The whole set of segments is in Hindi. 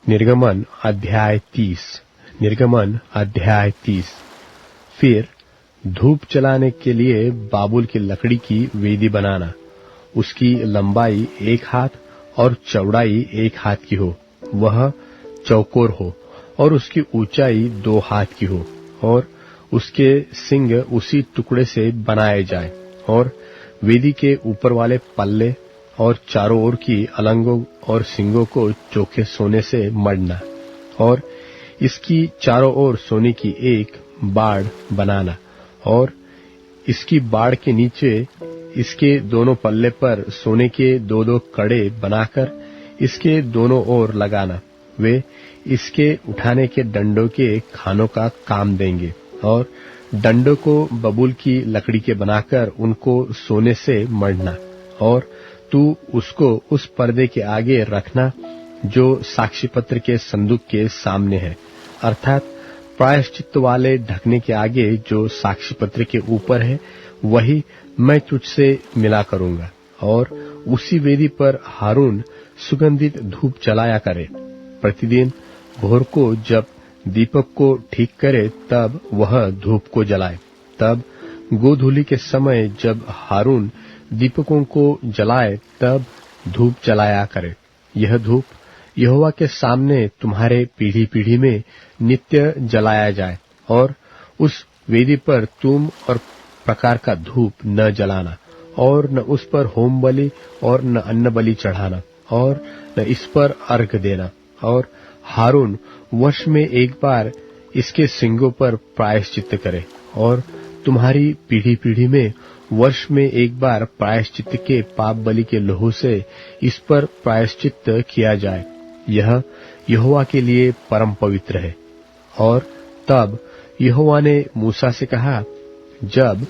निर्गमन अध्याय 30। निर्गमन अध्याय 30। फिर धूप जलाने के लिए बाबुल की लकड़ी की वेदी बनाना। उसकी लंबाई 1 हाथ और चौड़ाई 1 हाथ की हो, वह चौकोर हो, और उसकी ऊंचाई 2 हाथ की हो, और उसके सिंग उसी टुकड़े से बनाए जाए, और वेदी के ऊपर वाले पल्ले और चारों ओर की अलंगों और सिंगों को चोखे सोने से मढ़ना, और इसकी चारों ओर सोने की एक बाड़ बनाना, और इसकी बाड़ के नीचे इसके दोनों पल्ले पर सोने के 2-2 कड़े बनाकर इसके दोनों ओर लगाना। वे इसके उठाने के डंडों के खानों का काम देंगे, और डंडों को बबूल की लकड़ी के बनाकर उनको सोने से मढ़ना, और तू उसको उस पर्दे के आगे रखना जो साक्षी पत्र के संदूक के सामने है, अर्थात प्रायश्चित वाले ढकने के आगे जो साक्षी पत्र के ऊपर है, वही मैं तुझसे मिला करूंगा। और उसी वेदी पर हारून सुगंधित धूप जलाया करे। प्रतिदिन भोर को जब दीपक को ठीक करे तब वह धूप को जलाए। तब गोधूली के समय जब हारून दीपकों को जलाए तब धूप जलाया करे। यह धूप यहोवा के सामने तुम्हारे पीढ़ी पीढ़ी में नित्य जलाया जाए, और उस वेदी पर तुम और प्रकार का धूप न जलाना, और न उस पर होम बलि और न अन्न बलि चढ़ाना, और न इस पर अर्घ देना। और हारून वर्ष में एक बार इसके सिंगों पर प्रायश्चित करे, और तुम्हारी पीढ़ी पीढ़ी में वर्ष में एक बार प्रायश्चित के पाप बलि के लहू से इस पर प्रायश्चित किया जाए। यह यहोवा के लिए परम पवित्र है। और तब यहोवा ने मूसा से कहा, जब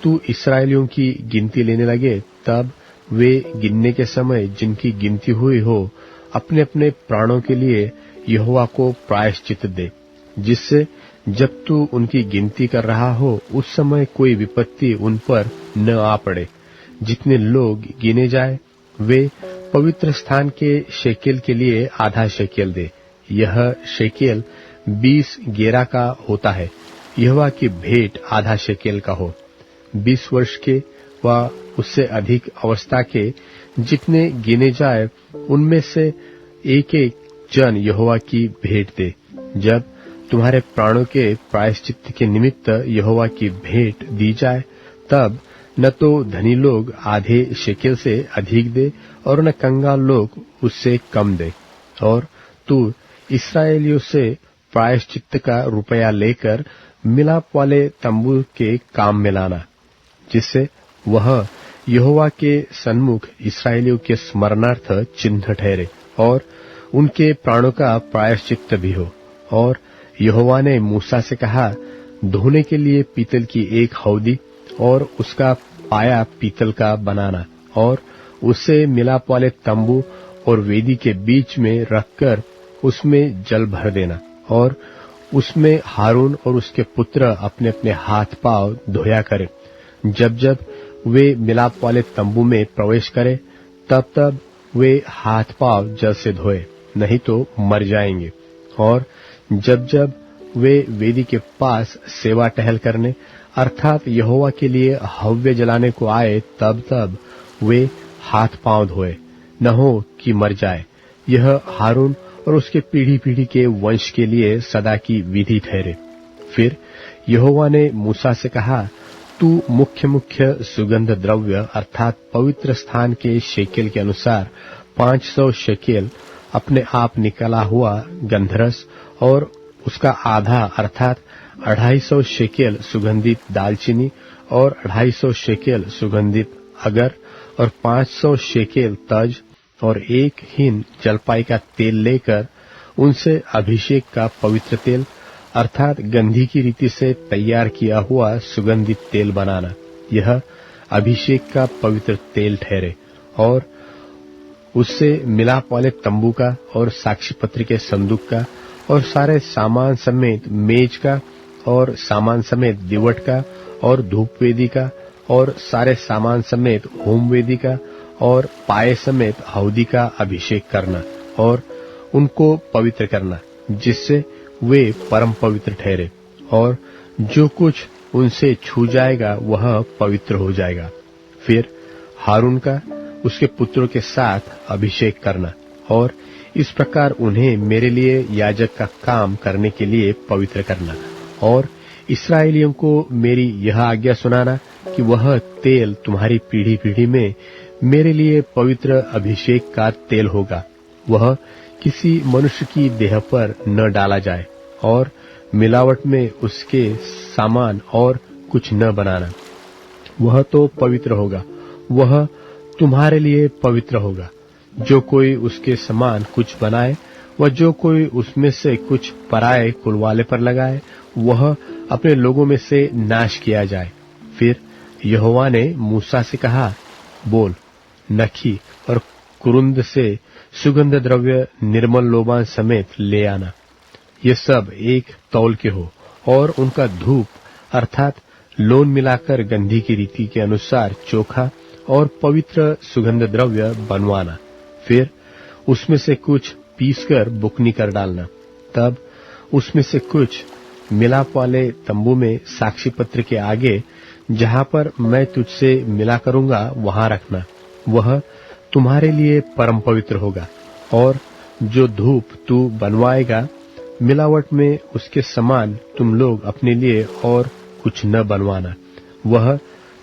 तू इस्राएलियों की गिनती लेने लगे तब वे गिनने के समय जिनकी गिनती हुई हो अपने अपने प्राणों के लिए यहोवा को प्रायश्चित दे, जिससे जब तू उनकी गिनती कर रहा हो उस समय कोई विपत्ति उन पर न आ पड़े। जितने लोग गिने जाए वे पवित्र स्थान के शेकेल के लिए आधा शेकेल दे। यह शेकेल 20 गेरा का होता है। यहोवा की भेंट आधा शेकेल का हो। 20 वर्ष के व उससे अधिक अवस्था के जितने गिने जाए उनमें से एक एक जन यहोवा की भेंट दे। जब तुम्हारे प्राणों के प्रायश्चित के निमित्त यहोवा की भेंट दी जाए तब न तो धनी लोग आधे शेकेल से अधिक दे और न कंगाल लोग उससे कम दे। और तू इस्राएलियों से प्रायश्चित का रुपया लेकर मिलाप वाले तंबू के काम में लाना, जिससे वह यहोवा के सन्मुख इस्राएलियों के स्मरणार्थ चिन्ह ठहरे और उनके प्राणों का प्रायश्चित भी हो। और यहोवा ने मूसा से कहा, धोने के लिए पीतल की एक हौदी और उसका पाया पीतल का बनाना, और उसे मिलाप वाले तंबू और वेदी के बीच में रखकर उसमें जल भर देना, और उसमें हारून और उसके पुत्र अपने अपने हाथ पांव धोया करें। जब जब वे मिलाप वाले तंबू में प्रवेश करें तब तब वे हाथ पांव जल से धोए, नहीं तो मर जाएंगे। और जब जब वे वेदी के पास सेवा टहल करने अर्थात यहोवा के लिए हव्य जलाने को आए तब तब वे हाथ पांव धोए, न हो कि मर जाए। यह हारून और उसके पीढ़ी पीढ़ी के वंश के लिए सदा की विधि ठहरे। फिर यहोवा ने मूसा से कहा, तू मुख्य मुख्य सुगंध द्रव्य अर्थात पवित्र स्थान के शेकेल के अनुसार 500 शेकेल अपने आप निकला हुआ गंधरस और उसका आधा अर्थात 250 शेकेल सुगंधित दालचीनी और 250 शेकेल सुगंधित अगर और 500 शेकेल तज और 1 हिन जलपाई का तेल लेकर उनसे अभिषेक का पवित्र तेल अर्थात गंधी की रीति से तैयार किया हुआ सुगंधित तेल बनाना। यह अभिषेक का पवित्र तेल ठहरे। और उससे मिलाप वाले तंबू का और साक्षी पत्र के संदूक का और सारे सामान समेत मेज का और सामान समेत दिवट का और धूप वेदी का और सारे सामान समेत होम वेदी का और पाए समेत हौदी का अभिषेक करना। और उनको पवित्र करना, जिससे वे परम पवित्र ठहरे, और जो कुछ उनसे छू जाएगा वह पवित्र हो जाएगा। फिर हारून का उसके पुत्रों के साथ अभिषेक करना और इस प्रकार उन्हें मेरे लिए याजक का काम करने के लिए पवित्र करना, और इस्राएलियों को मेरी यह आज्ञा सुनाना कि वह तेल तुम्हारी पीढ़ी पीढ़ी में मेरे लिए पवित्र अभिषेक का तेल होगा। वह किसी मनुष्य की देह पर न डाला जाए, और मिलावट में उसके सामान और कुछ न बनाना। वह तो पवित्र होगा, वह तुम्हारे लिए पवित्र होगा। जो कोई उसके समान कुछ बनाए व जो कोई उसमें से कुछ पराये कुलवाले पर लगाए, वह अपने लोगों में से नाश किया जाए। फिर यहोवा ने मूसा से कहा, बोल, नखी और कुरुंद से सुगंध द्रव्य निर्मल लोबान समेत ले आना। ये सब एक तौल के हो, और उनका धूप अर्थात लोन मिलाकर गंधी की रीति के अनुसार चोखा और पवित्र सुगंध द्रव्य बनवाना। फिर उसमें से कुछ पीसकर बुकनी कर डालना। तब उसमें से कुछ मिलाप वाले तंबू में साक्षी पत्र के आगे, जहां पर मैं तुझसे मिला करूंगा, वहां रखना। वह तुम्हारे लिए परम पवित्र होगा। और जो धूप तू बनवाएगा, मिलावट में उसके समान तुम लोग अपने लिए और कुछ न बनवाना। वह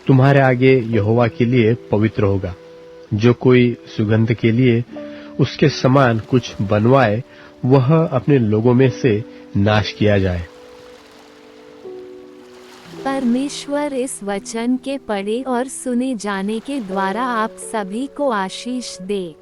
तुम्हारे आगे यहोवा के लिए पवित्र होगा। जो कोई सुगंध के लिए उसके समान कुछ बनवाए, वह अपने लोगों में से नाश किया जाए। परमेश्वर इस वचन के पढ़े और सुने जाने के द्वारा आप सभी को आशीष दे।